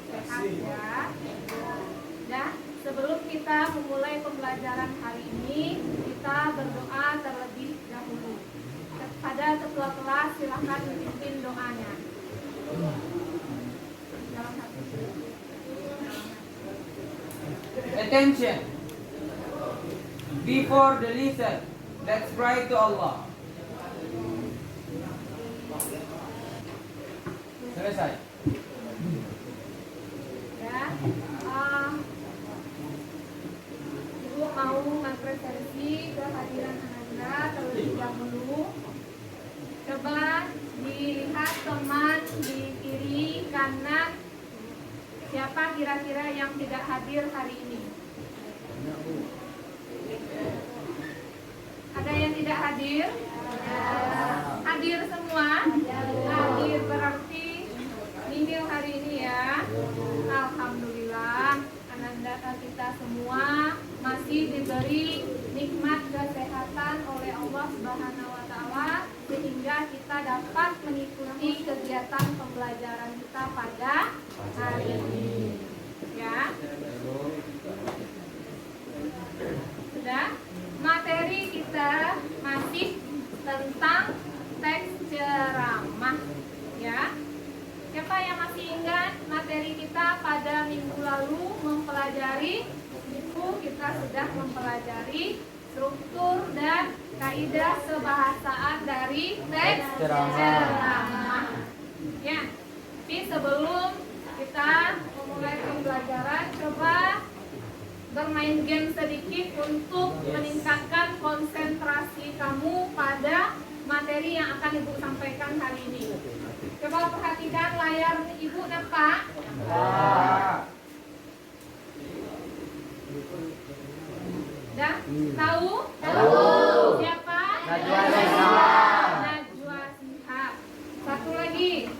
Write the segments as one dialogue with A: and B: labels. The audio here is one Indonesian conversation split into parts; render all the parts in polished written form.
A: sehat ya. Nah, sebelum kita memulai pembelajaran hari ini, kita berdoa terlebih dahulu. Pada ketua kelas silakan memimpin doanya.
B: Attention! Before the lesson, let's pray to Allah. Selesai.
A: Ya, Ibu mau mengapresiasi kehadiran Anda terlebih dahulu. Coba dilihat teman di kiri kanan, siapa kira-kira yang tidak hadir hari ini? Ada yang tidak hadir? Hadir semua? Hadir berarti minggu hari ini ya. Alhamdulillah, Ananda kita semua masih diberi nikmat kesehatan oleh Allah Subhanahu wa taala sehingga kita dapat mengikuti kegiatan pembelajaran kita pada hari ini. Ya. Sudah? Materi kita masih tentang teks ceramah, ya. Siapa yang masih ingat materi kita pada minggu lalu mempelajari itu kita sudah mempelajari struktur dan kaidah kebahasaan dari teks ceramah. Ya. Tapi sebelum kita memulai pembelajaran, coba bermain game sedikit untuk meningkatkan konsentrasi kamu pada materi yang akan Ibu sampaikan hari ini. Coba perhatikan layar Ibu nampak? Dah? Tahu? Siapa?
B: Najwa Shihab.
A: Najwa Shihab. Satu lagi.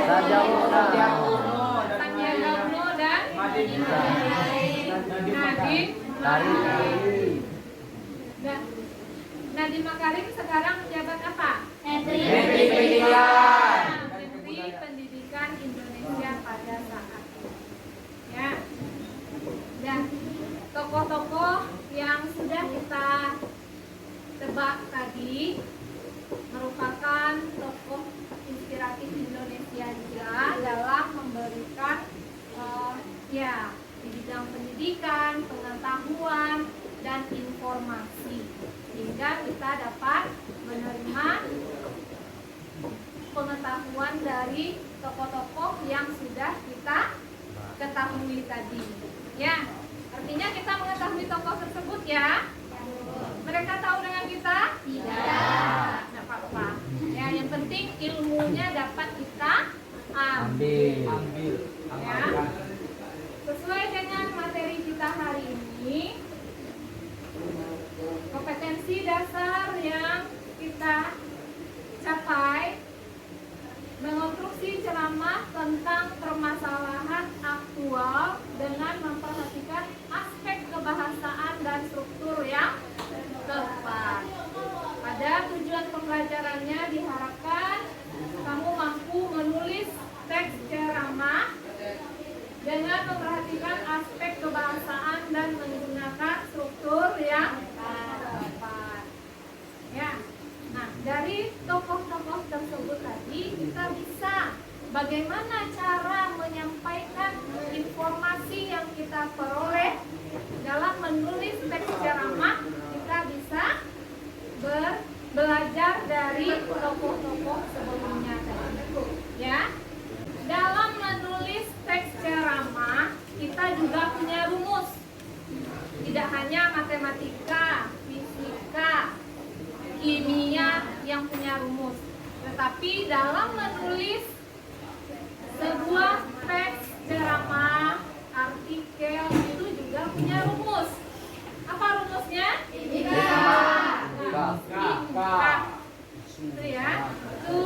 A: Sandiaga Uno dan Nadiem Makarim sekarang menjabat apa? Menteri Pendidikan Indonesia pada saat ini. Ya. Dan tokoh-tokoh yang sudah kita tebak tadi merupakan tokoh inspiratif Indonesia juga dalam memberikan di bidang pendidikan, pengetahuan, dan informasi sehingga kita dapat menerima pengetahuan dari tokoh-tokoh yang sudah kita ketahui tadi. Ya, artinya kita mengetahui tokoh tersebut ya. Mereka tahu dengan kita? Tidak. Tidak apa-apa. Ya, yang penting ilmunya dapat kita ambil. Ya. Sesuai dengan materi kita hari ini, kompetensi dasar yang kita capai mengonstruksi ceramah tentang permasalahan aktual dengan memperhatikan aspek kebahasaan dan struktur yang tepat. Pada tujuan pembelajarannya diharapkan kamu mampu menulis teks ceramah dengan memperhatikan aspek kebahasaan dan menggunakan struktur yang tepat. Ya. Nah, dari tokoh-tokoh tersebut tadi kita bisa bagaimana cara menyampaikan informasi yang kita peroleh dalam menulis teks ceramah. Kita bisa belajar dari tokoh-tokoh sebelumnya tadi. Ya. Dalam menulis teks ceramah, kita juga punya rumus. Tidak hanya matematika, fisika, kimia yang punya rumus, tetapi dalam menulis sebuah teks ceramah, artikel itu juga punya rumus. Apa rumusnya? Itu ya. Itu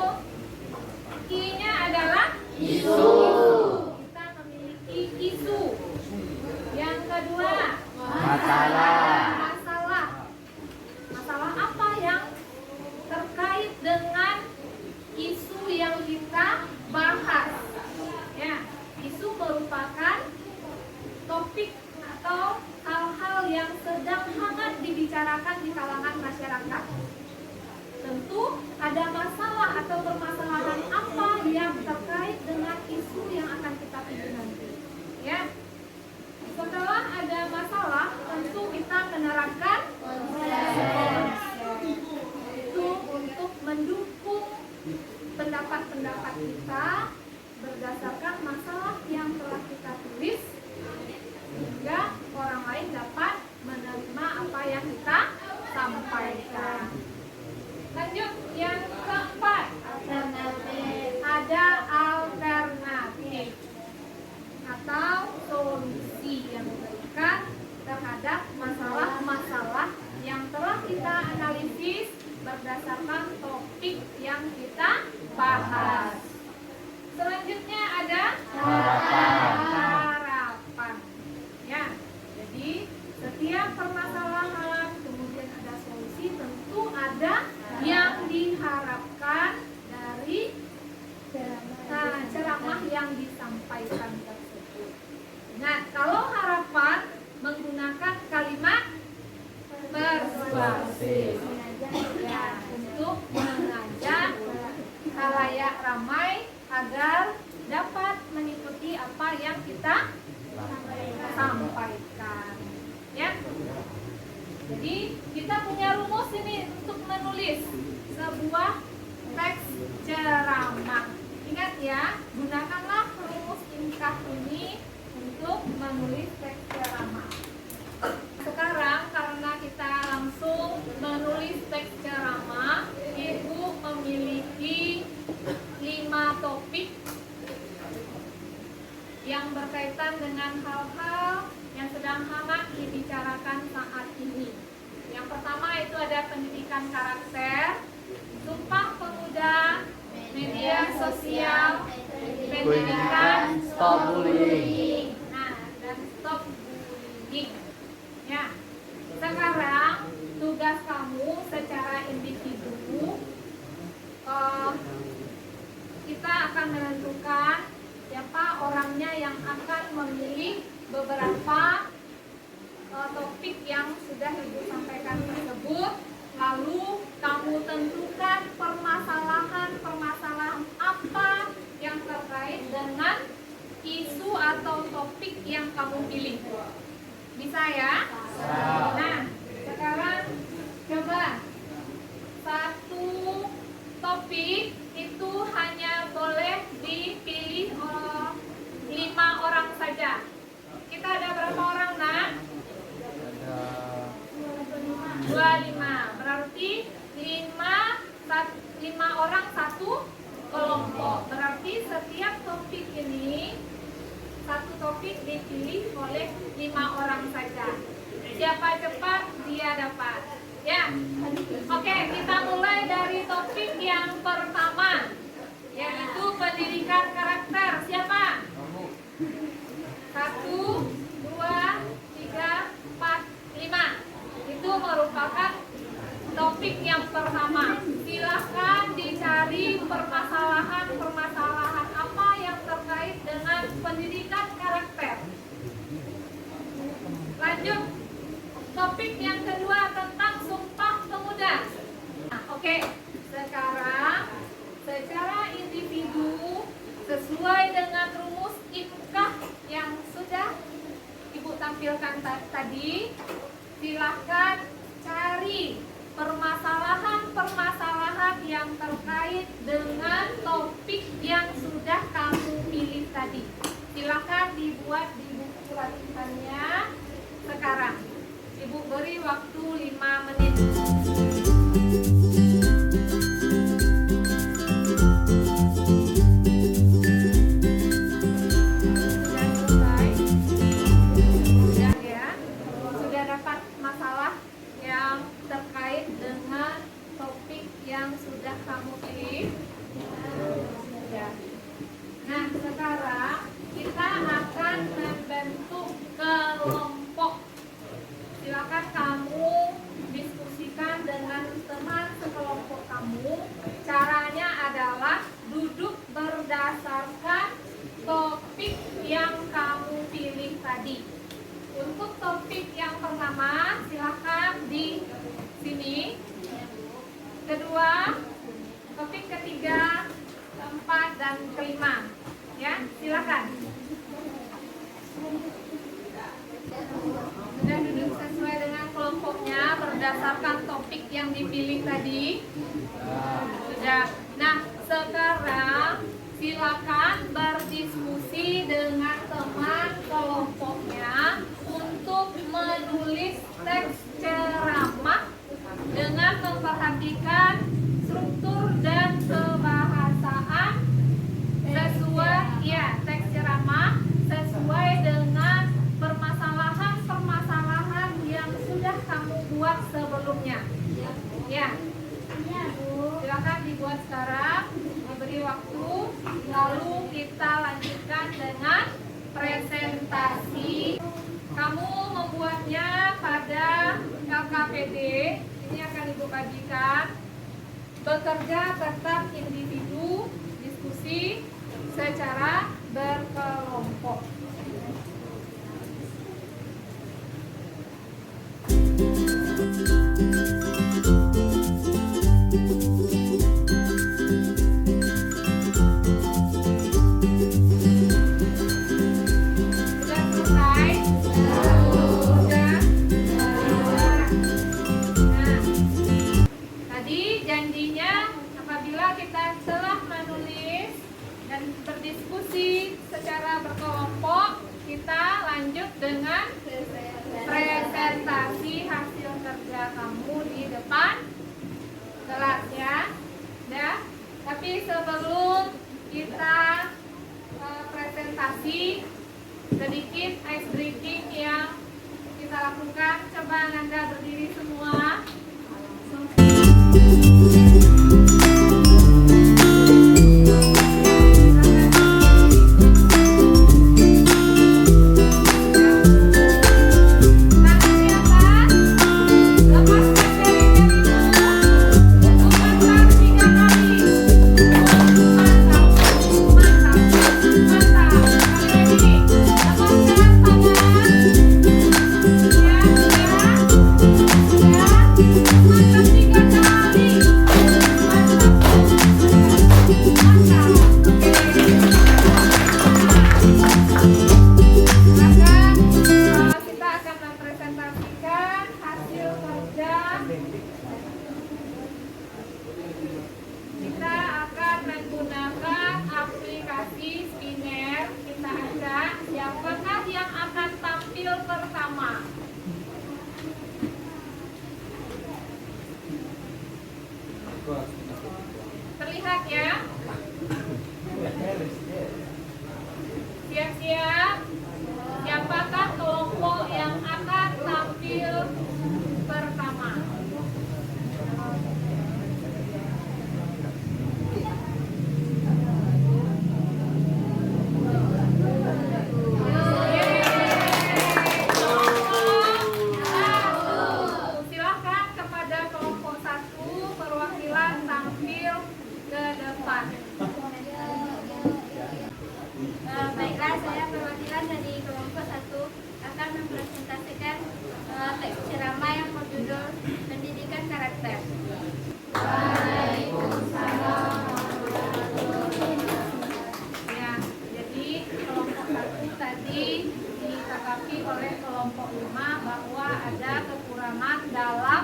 A: I-nya adalah isu. Kita memiliki isu. Yang kedua, Masalah. Masalah apa yang terkait dengan isu yang kita bahas? Ya, isu merupakan topik atau hal-hal yang sedang hangat dibicarakan di kalangan masyarakat. Tentu ada masalah atau permasalahan apa yang terkait dengan isu yang akan kita pilih nanti. Ya, setelah ada masalah, tentu kita menerapkan itu untuk mendukung pendapat-pendapat kita berdasarkan masalah yang telah kita tulis, sehingga orang lain dapat menerima apa yang kita sampaikan. Lanjut, yang keempat, ada alternatif atau solusi yang diberikan terhadap masalah-masalah yang telah kita analisis berdasarkan topik yang kita bahas. Selanjutnya ada harapan. Ya, jadi setiap permasalahan kemudian ada solusi, tentu ada yang diharapkan dari ceramah yang disampaikan tersebut. Nah, kalau harapan menggunakan kalimat persuasif, ya, untuk mengajak khalayak ramai agar dapat mengikuti apa yang kita sampaikan. Ya. Jadi kita punya rumus ini untuk menulis sebuah teks ceramah. Ingat ya, gunakanlah rumus IMKAH ini untuk menulis teks ceramah. Sekarang karena kita langsung menulis teks ceramah, Ibu memiliki 5 topik yang berkaitan dengan hal-hal yang sedang hangat dibicarakan saat ini. Yang pertama itu ada pendidikan karakter, Sumpah Pemuda, media sosial, pendidikan,
C: Stop bullying.
A: Nah, dan stop bullying. Ya. Sekarang tugas kamu secara individu, kita akan menentukan siapa orangnya yang akan memilih beberapa topik yang sudah Ibu sampaikan tersebut. Lalu kamu tentukan permasalahan apa yang terkait dengan isu atau topik yang kamu pilih. Bisa ya? Nah, sekarang coba satu topik itu hanya boleh dipilih 5 orang saja. Kita ada berapa orang, Nak? 25. Berarti 5 orang satu kelompok. Berarti setiap topik ini, satu topik dipilih oleh 5 orang saja. Siapa cepat dia dapat. Ya. Oke, kita mulai dari topik yang pertama, yaitu pendidikan karakter. Siapa? 1, 2, 3, 4, 5. Itu merupakan topik yang pertama. Silahkan dicari permasalahan apa yang terkait dengan pendidikan karakter. Lanjut, topik yang kedua tentang Sumpah Pemuda. Nah, oke, sekarang secara individu sesuai dengan rumus IMKAH yang sudah Ibu tampilkan tadi, silahkan cari permasalahan yang terkait dengan topik yang sudah kamu pilih tadi. Silahkan dibuat di buku latihannya sekarang. Ibu beri waktu 5 menit. Yang sudah kamu pilih. Nah, sekarang kita akan membentuk kelompok. silakan kamu diskusikan dengan teman sekelompok kamu. Caranya adalah duduk berdasarkan topik yang kamu pilih tadi. Untuk topik yang pertama, silakan di sini. Kedua, topik ketiga, keempat, dan kelima. Ya, silakan. Sudah duduk sesuai dengan kelompoknya berdasarkan topik yang dipilih tadi? Sudah. Nah, sekarang silakan berdiskusi dengan teman kelompoknya untuk menulis teks ceramah dengan memperhatikan struktur dan kebahasaan sesuai teks ceramah sesuai dengan permasalahan yang sudah kamu buat sebelumnya. Ya. Silakan dibuat sekarang, diberi waktu, lalu kita lanjutkan dengan presentasi. Kamu membuatnya pada KKPD, ini akan Ibu bagikan. Bekerja tetap individu, diskusi secara berkelompok. Berdiskusi secara berkelompok, kita lanjut dengan presentasi hasil kerja kamu di depan kelas ya. Tapi sebelum kita presentasi, sedikit ice breaking yang kita lakukan. Coba Anda berdiri semua. Terlihat ya? Siap-siap. Siapakah kelompok yang akan tampil pertama? Silakan kepada kelompok 1 perwakilan tampil ke depan.
D: Baiklah, saya perwakilan dari kelompok 1 akan mempresentasikan teks ceramah yang berjudul Pendidikan Karakter.
A: Waalaikumsalam. Ya, jadi kelompok 1 tadi ditanggapi oleh kelompok 5 bahwa ada kekurangan dalam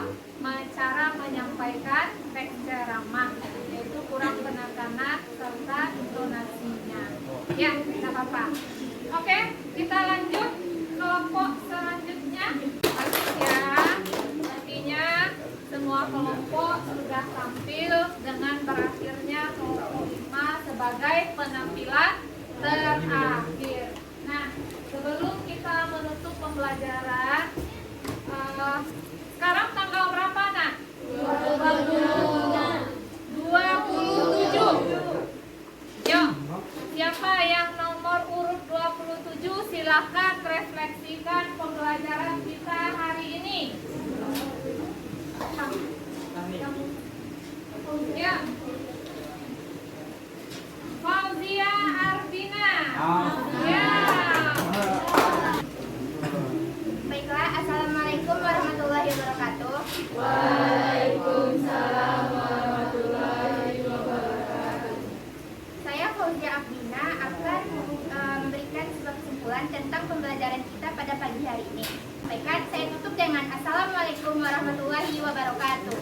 A: cara menyampaikan teks ceramah, yaitu kurang penekanan serta intonasinya. Ya, tidak apa-apa. Oke, kita lanjut kelompok selanjutnya. Ya, artinya semua kelompok sudah tampil dengan berakhirnya kelompok 5 sebagai penampilan terakhir. Nah, sebelum kita menutup pembelajaran, sekarang tanggal berapa, Nak? 27. Yuk, siapa yang nomor urut 27 silahkan refleksikan pembelajaran kita hari ini.
D: hari ini. Baiklah, saya tutup dengan Assalamualaikum warahmatullahi wabarakatuh.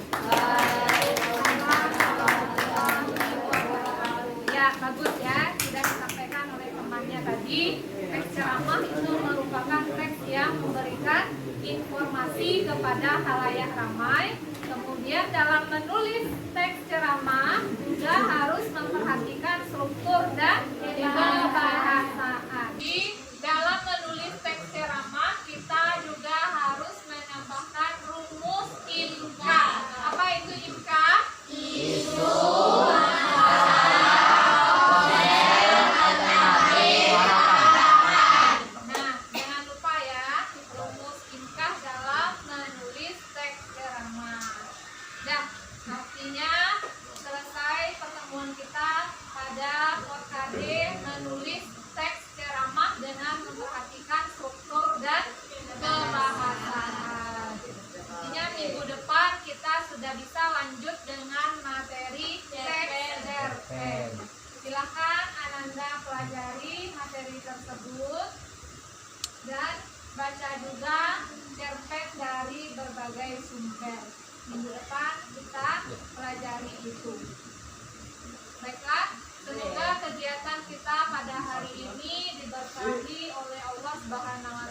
A: Ya, bagus ya. Sudah disampaikan oleh temannya tadi. Teks ceramah itu merupakan teks yang memberikan informasi kepada khalayak ramai. Kemudian dalam menulis teks ceramah juga harus memperhatikan struktur dan kebahasaan. Di dalam menulis teks ceramah kita juga harus menambahkan rumus IMKA. Apa itu IMKA? Nah, jangan lupa ya, rumus IMKA dalam menulis teks ceramah. Dan artinya selesai pertemuan kita pada POD menulis teks ceramah dengan memperhatikan struktur dan kebahasaan. Artinya minggu depan kita sudah bisa lanjut dengan materi teks cerpen. Silakan Ananda pelajari materi tersebut dan baca juga cerpen dari berbagai sumber. Minggu depan kita pelajari itu. Baiklah, semoga kegiatan kita pada hari ini diberkahi oleh Allah Subhanahu wa